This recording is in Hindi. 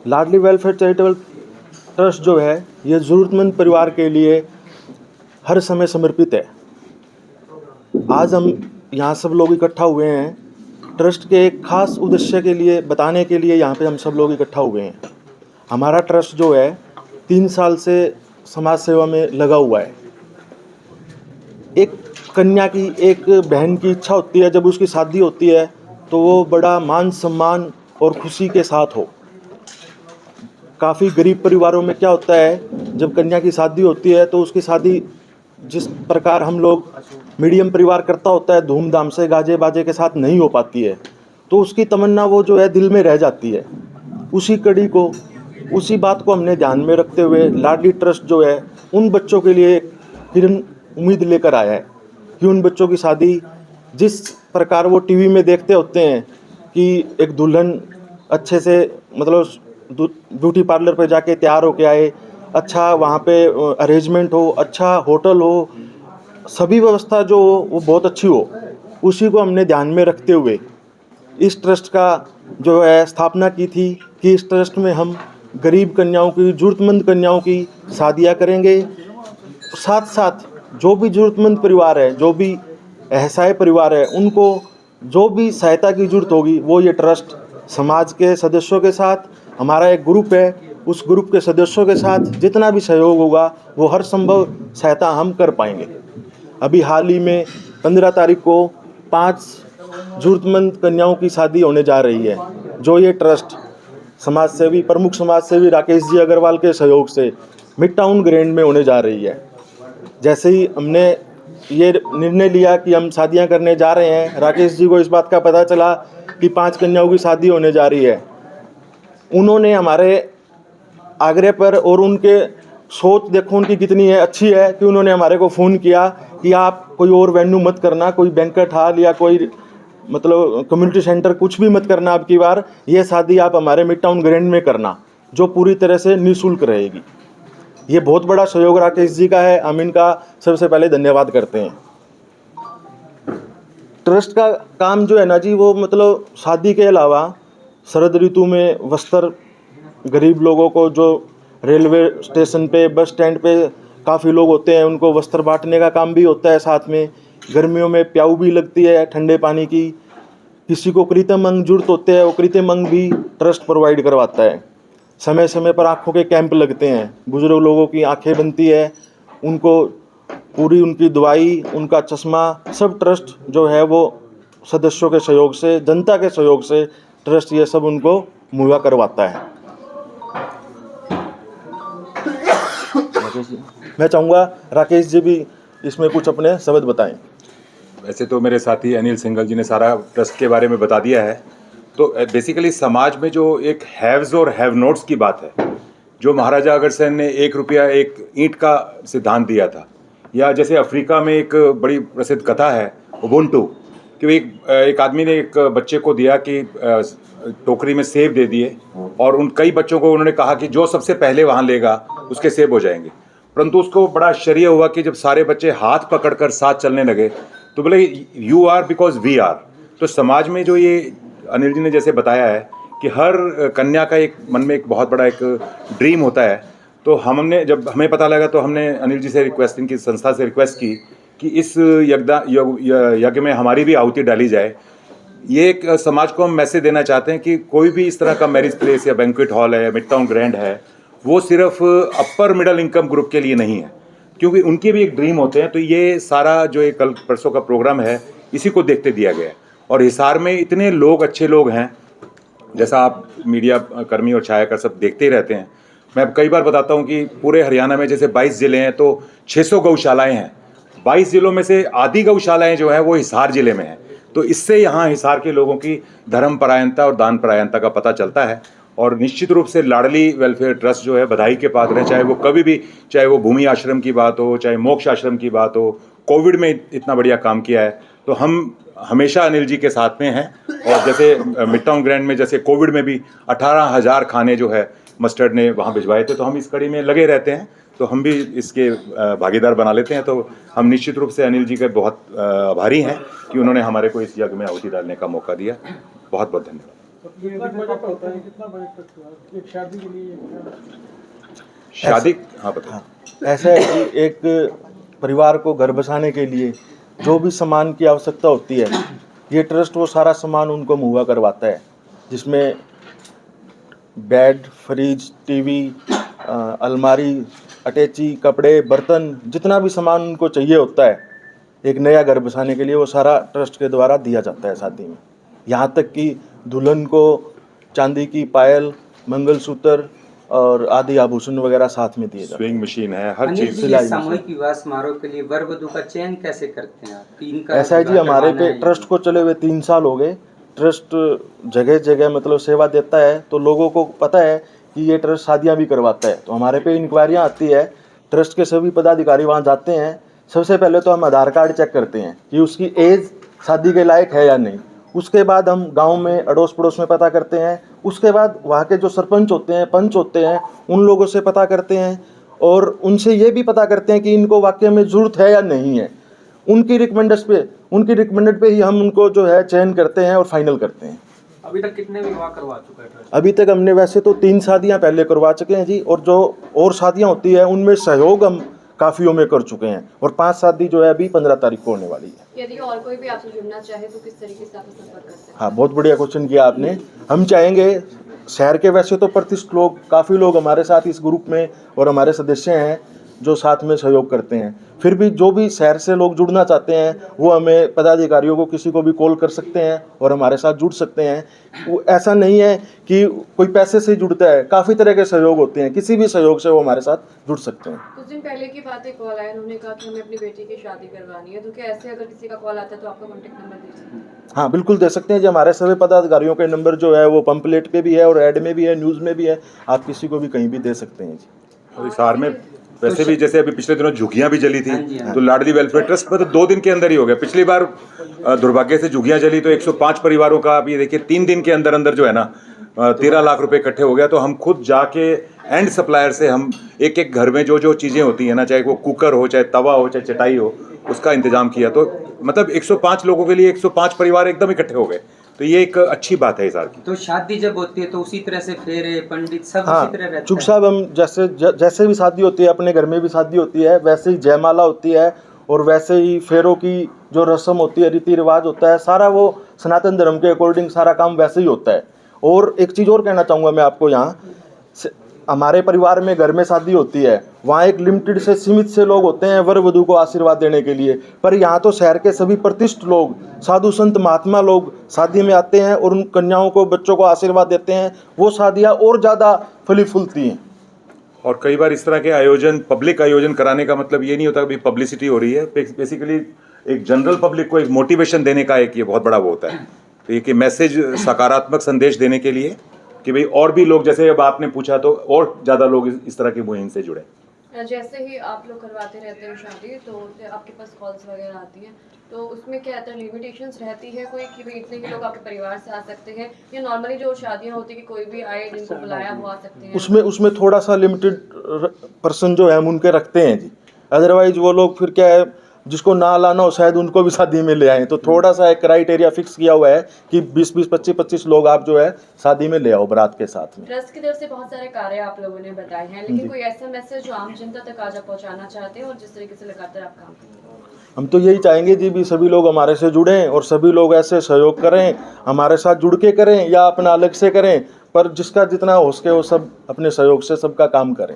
लाडली वेलफेयर चैरिटेबल ट्रस्ट जो है ये ज़रूरतमंद परिवार के लिए हर समय समर्पित है। आज हम यहाँ सब लोग इकट्ठा हुए हैं ट्रस्ट के एक खास उद्देश्य के लिए बताने के लिए यहाँ पे हम सब लोग इकट्ठा हुए हैं। हमारा ट्रस्ट जो है 3 साल से समाज सेवा में लगा हुआ है। एक कन्या की, एक बहन की इच्छा होती है जब उसकी शादी होती है तो वो बड़ा मान सम्मान और खुशी के साथ हो। काफ़ी गरीब परिवारों में क्या होता है, जब कन्या की शादी होती है तो उसकी शादी जिस प्रकार हम लोग मीडियम परिवार करता होता है, धूमधाम से गाजे बाजे के साथ नहीं हो पाती है, तो उसकी तमन्ना वो जो है दिल में रह जाती है। उसी बात को हमने ध्यान में रखते हुए लाडली ट्रस्ट जो है उन बच्चों के लिए किरण उम्मीद लेकर आया है कि उन बच्चों की शादी जिस प्रकार वो टीवी में देखते होते हैं कि एक दुल्हन अच्छे से मतलब ब्यूटी पार्लर पे जाके तैयार होके आए, अच्छा वहाँ पे अरेंजमेंट हो, अच्छा होटल हो, सभी व्यवस्था जो हो वो बहुत अच्छी हो, उसी को हमने ध्यान में रखते हुए इस ट्रस्ट का जो है स्थापना की थी कि इस ट्रस्ट में हम गरीब कन्याओं की, ज़रूरतमंद कन्याओं की शादियाँ करेंगे। साथ साथ जो भी ज़रूरतमंद परिवार है, जो भी असहाय परिवार है, उनको जो भी सहायता की ज़रूरत होगी वो ये ट्रस्ट समाज के सदस्यों के साथ, हमारा एक ग्रुप है, उस ग्रुप के सदस्यों के साथ जितना भी सहयोग होगा वो हर संभव सहायता हम कर पाएंगे। अभी हाल ही में 15 तारीख को 5 ज़रूरतमंद कन्याओं की शादी होने जा रही है, जो ये ट्रस्ट प्रमुख समाज सेवी राकेश जी अग्रवाल के सहयोग से मिड टाउन ग्रैंड में होने जा रही है। जैसे ही हमने ये निर्णय लिया कि हम शादियां करने जा रहे हैं, राकेश जी को इस बात का पता चला कि 5 कन्याओं की शादी होने जा रही है, उन्होंने हमारे आग्रह पर और उनके सोच देखो उनकी कितनी है अच्छी है कि उन्होंने हमारे को फ़ोन किया कि आप कोई और वेन्यू मत करना, कोई बैंक्वेट हॉल या कोई मतलब कम्युनिटी सेंटर कुछ भी मत करना, अब की बार ये शादी आप हमारे मिड टाउन ग्रैंड में करना, जो पूरी तरह से निःशुल्क रहेगी। ये बहुत बड़ा सहयोग राकेश जी का है, हम इनका सबसे पहले धन्यवाद करते हैं। ट्रस्ट का काम जो है ना जी, वो मतलब शादी के अलावा शरद ऋतु में वस्त्र, गरीब लोगों को जो रेलवे स्टेशन पे, बस स्टैंड पे काफ़ी लोग होते हैं, उनको वस्त्र बांटने का काम भी होता है। साथ में गर्मियों में प्याऊ भी लगती है ठंडे पानी की, किसी को कृत्रिम अंग जरूरत होते हैं, वो कृत्रिम अंग भी ट्रस्ट प्रोवाइड करवाता है। समय समय पर आँखों के कैंप लगते हैं, बुजुर्ग लोगों की आँखें बनती है, उनको पूरी उनकी दवाई, उनका चश्मा सब ट्रस्ट जो है वो सदस्यों के सहयोग से, जनता के सहयोग से ट्रस्ट ये सब उनको मुहैया करवाता है। मैं चाहूँगा राकेश जी भी इसमें कुछ अपने शब्द बताएं। वैसे तो मेरे साथी अनिल सिंघल जी ने सारा ट्रस्ट के बारे में बता दिया है। तो बेसिकली समाज में जो एक हैव्स और हैव नोट्स की बात है, जो महाराजा अग्रसेन ने 1 रुपया 1 ईंट का सिद्धांत दिया था, या जैसे अफ्रीका में एक बड़ी प्रसिद्ध कथा है उबुंटू, कि एक आदमी ने एक बच्चे को दिया कि टोकरी में सेब दे दिए, और उन कई बच्चों को उन्होंने कहा कि जो सबसे पहले वहाँ लेगा उसके सेब हो जाएंगे। परंतु उसको बड़ा आश्चर्य हुआ कि जब सारे बच्चे हाथ पकड़कर साथ चलने लगे तो बोले you are because we are. तो समाज में जो ये अनिल जी ने जैसे बताया है कि हर कन्या का एक मन में एक बहुत बड़ा एक ड्रीम होता है, तो हमने जब हमें पता लगा तो हमने अनिल जी से रिक्वेस्ट, इनकी संस्था से रिक्वेस्ट की कि इस यज्ञ में हमारी भी आहुति डाली जाए। ये एक समाज को हम मैसेज देना चाहते हैं कि कोई भी इस तरह का मैरिज प्लेस या बैंक्वेट हॉल है, मिड टाउन ग्रैंड है, वो सिर्फ अपर मिडिल इनकम ग्रुप के लिए नहीं है, क्योंकि उनके भी एक ड्रीम होते हैं। तो ये सारा जो एक कल परसों का प्रोग्राम है इसी को देखते दिया गया है। और हिसार में इतने लोग, अच्छे लोग हैं, जैसा आप मीडिया कर्मी और छायाकर सब देखते ही रहते हैं। मैं कई बार बताता हूँ कि पूरे हरियाणा में जैसे 22 ज़िले हैं तो 600 गौशालाएँ हैं। 22 ज़िलों में से आधी गौशालाएँ जो हैं वो हिसार ज़िले में हैं। तो इससे यहाँ हिसार के लोगों की धर्म परायणता और दान परायणता का पता चलता है। और निश्चित रूप से लाडली वेलफेयर ट्रस्ट जो है बधाई के पात्र है, चाहे वो कभी भी, चाहे वो भूमि आश्रम की बात हो, चाहे मोक्ष आश्रम की बात हो, कोविड में इतना बढ़िया काम किया है, तो हम हमेशा अनिल जी के साथ में हैं। और जैसे मिड टाउन ग्रैंड में जैसे कोविड में भी 18,000 खाने जो है मस्टर्ड ने वहाँ भिजवाए थे, तो हम इस कड़ी में लगे रहते हैं, तो हम भी इसके भागीदार बना लेते हैं। तो हम निश्चित रूप से अनिल जी के बहुत आभारी हैं कि उन्होंने हमारे को इस यज्ञ में आहुति डालने का मौका दिया। बहुत बहुत धन्यवाद। कितना बजट होता है, कितना बजट रखते हो एक शादी के लिए? शादी, हाँ बताओ। हाँ, ऐसा है कि एक परिवार को घर बसाने के लिए जो भी सामान की आवश्यकता होती है, ये ट्रस्ट वो सारा सामान उनको मुहैया करवाता है, जिसमें बेड, फ्रिज, टीवी, अलमारी, अटैची, कपड़े, बर्तन, जितना भी सामान उनको चाहिए होता है एक नया घर बसाने के लिए, वो सारा ट्रस्ट के द्वारा दिया जाता है शादी में। यहाँ तक कि दुल्हन को चांदी की पायल, मंगलसूत्र और आदि आभूषण वगैरह साथ में दिए जाते हैं। स्विंग मशीन है, हर अनिल चीज। जी, सिलाई ये सामूहिक विवाह समारोह के लिए वर वधू का चयन कैसे करते हैं आप? तीन का ऐसा है जी, विवाह हमारे करवाना पे है ट्रस्ट को चले हुए 3 साल हो गए। ट्रस्ट जगह जगह मतलब सेवा देता है, तो लोगों को पता है कि ये ट्रस्ट शादियां भी करवाता है, तो हमारे पे इंक्वायरियां आती है। ट्रस्ट के सभी पदाधिकारी वहाँ जाते हैं। सबसे पहले तो हम आधार कार्ड चेक करते हैं कि उसकी एज शादी के लायक है या नहीं। उसके बाद हम गांव में अड़ोस पड़ोस में पता करते हैं। उसके बाद वहाँ के जो सरपंच होते हैं, पंच होते हैं, उन लोगों से पता करते हैं और उनसे ये भी पता करते हैं कि इनको वाकई में ज़रूरत है या नहीं है। उनकी रिकमेंडेड पे ही हम उनको जो है चयन करते हैं और फाइनल करते हैं। अभी तक कितने विवाह करवा चुका है ट्रस्ट? अभी तक हमने वैसे तो 3 शादियां पहले करवा चुके हैं जी, और जो और शादियां होती है उनमें सहयोग हम काफियों में कर चुके हैं, और 5 शादी जो है अभी 15 तारीख को होने वाली है। यदि और कोई भी आपसे जुड़ना चाहे तो किस तरीके से आप संपर्क करते हैं? हाँ, बहुत बढ़िया क्वेश्चन किया आपने। हम चाहेंगे, शहर के वैसे तो प्रतिष्ठित लोग, काफ़ी लोग हमारे साथ इस ग्रुप में और हमारे सदस्य हैं जो साथ में सहयोग करते हैं। फिर भी जो भी शहर से लोग जुड़ना चाहते हैं वो हमें पदाधिकारियों को किसी को भी कॉल कर सकते हैं और हमारे साथ जुड़ सकते हैं। वो ऐसा नहीं है कि कोई पैसे से जुड़ता है, काफ़ी तरह के सहयोग होते हैं, किसी भी सहयोग से वो हमारे साथ जुड़ सकते हैं। कुछ दिन पहले की बात एक कॉल आया, उन्होंने कहा कि हमें अपनी बेटी की शादी करवानी है, तो क्या ऐसे अगर किसी का कॉल आता है तो आपका कॉन्टैक्ट नंबर दे सकते हैं? हाँ, बिल्कुल दे सकते हैं जी। हमारे सभी पदाधिकारियों के नंबर जो है वो पंपलेट पे भी है और ऐड में भी है, न्यूज़ में भी है। आप किसी को भी कहीं भी दे सकते हैं जी। और इस हार में वैसे भी जैसे अभी पिछले दिनों झुग्गियां भी जली थी, हाँ जी, हाँ। तो लाडली वेलफेयर ट्रस्ट में तो 2 दिन के अंदर ही हो गया। पिछली बार दुर्भाग्य से झुग्गियां जली तो 105 परिवारों का, आप ये देखिए 3 दिन के अंदर अंदर जो है ना 13 लाख रुपए इकट्ठे हो गया। तो हम खुद जाके एंड सप्लायर से हम एक एक घर में जो जो चीज़ें होती हैं ना, चाहे वो कुकर हो, चाहे तवा हो, चाहे चटाई हो, उसका इंतजाम किया। तो मतलब 105 लोगों के लिए 105 परिवार एकदम इकट्ठे हो गए। तो ये एक अच्छी बात है इस साल की। तो शादी जब होती है तो उसी तरह से फेरे, पंडित सब हाँ, उसी तरह रहता चुप है? साहब, हम जैसे भी शादी होती है, अपने घर में भी शादी होती है, वैसे ही जयमाला होती है और वैसे ही फेरों की जो रस्म होती है, रीति रिवाज होता है, सारा वो सनातन धर्म के अकॉर्डिंग सारा काम वैसे ही होता है। और एक चीज़ और कहना चाहूँगा मैं आपको, यहाँ हमारे परिवार में घर में शादी होती है, वहाँ एक लिमिटेड से सीमित से लोग होते हैं वर वधू को आशीर्वाद देने के लिए, पर यहाँ तो शहर के सभी प्रतिष्ठित लोग, साधु संत महात्मा लोग शादी में आते हैं और उन कन्याओं को, बच्चों को आशीर्वाद देते हैं। वो शादियाँ और ज़्यादा फली फूलती हैं। और कई बार इस तरह के आयोजन, पब्लिक आयोजन कराने का मतलब ये नहीं होता कि पब्लिसिटी हो रही है। बेसिकली एक जनरल पब्लिक को एक मोटिवेशन देने का एक ये बहुत बड़ा वो होता है। तो ये कि मैसेज, सकारात्मक संदेश देने के लिए कि भाई और भी लोग, जैसे अब आपने पूछा, तो और ज़्यादा लोग इस तरह की मुहिम से जुड़े। जैसे ही आप लोग करवाते रहते हो शादी, तो आपके पास कॉल्स वगैरह आती हैं, तो उसमें क्या रहता है, लिमिटेशंस रहती है कोई कि भाई इतने ही लोग आपके परिवार से आ सकते हैं, या नॉर्मली जो शादियां होती है कि कोई भी आए जिनको बुलाया वो आ सकते हैं? उसमें थोड़ा सा लिमिटेड पर्सन जो है हम उनके रखते हैं जी। अदरवाइज वो लोग फिर क्या है, जिसको ना लाना हो शायद उनको भी शादी में ले आए। तो थोड़ा सा एक क्राइटेरिया फिक्स किया हुआ है कि 20-20, 25-25 लोग आप जो है शादी में ले आओ बारात के साथ में। ट्रस्ट की तरफ से बहुत सारे कार्य आप लोगों ने बताए हैं, लेकिन कोई ऐसा मैसेज जो आम जनता तक आज आप पहुंचाना चाहते हैं और जिस तरीके से लगातार आप काम करते हैं? हम तो यही चाहेंगे जी भी सभी लोग हमारे से जुड़ें और सभी लोग ऐसे सहयोग करें, हमारे साथ जुड़ के करें या अपना अलग से करें, पर जिसका जितना हो सके वो सब अपने सहयोग से सबका काम करें।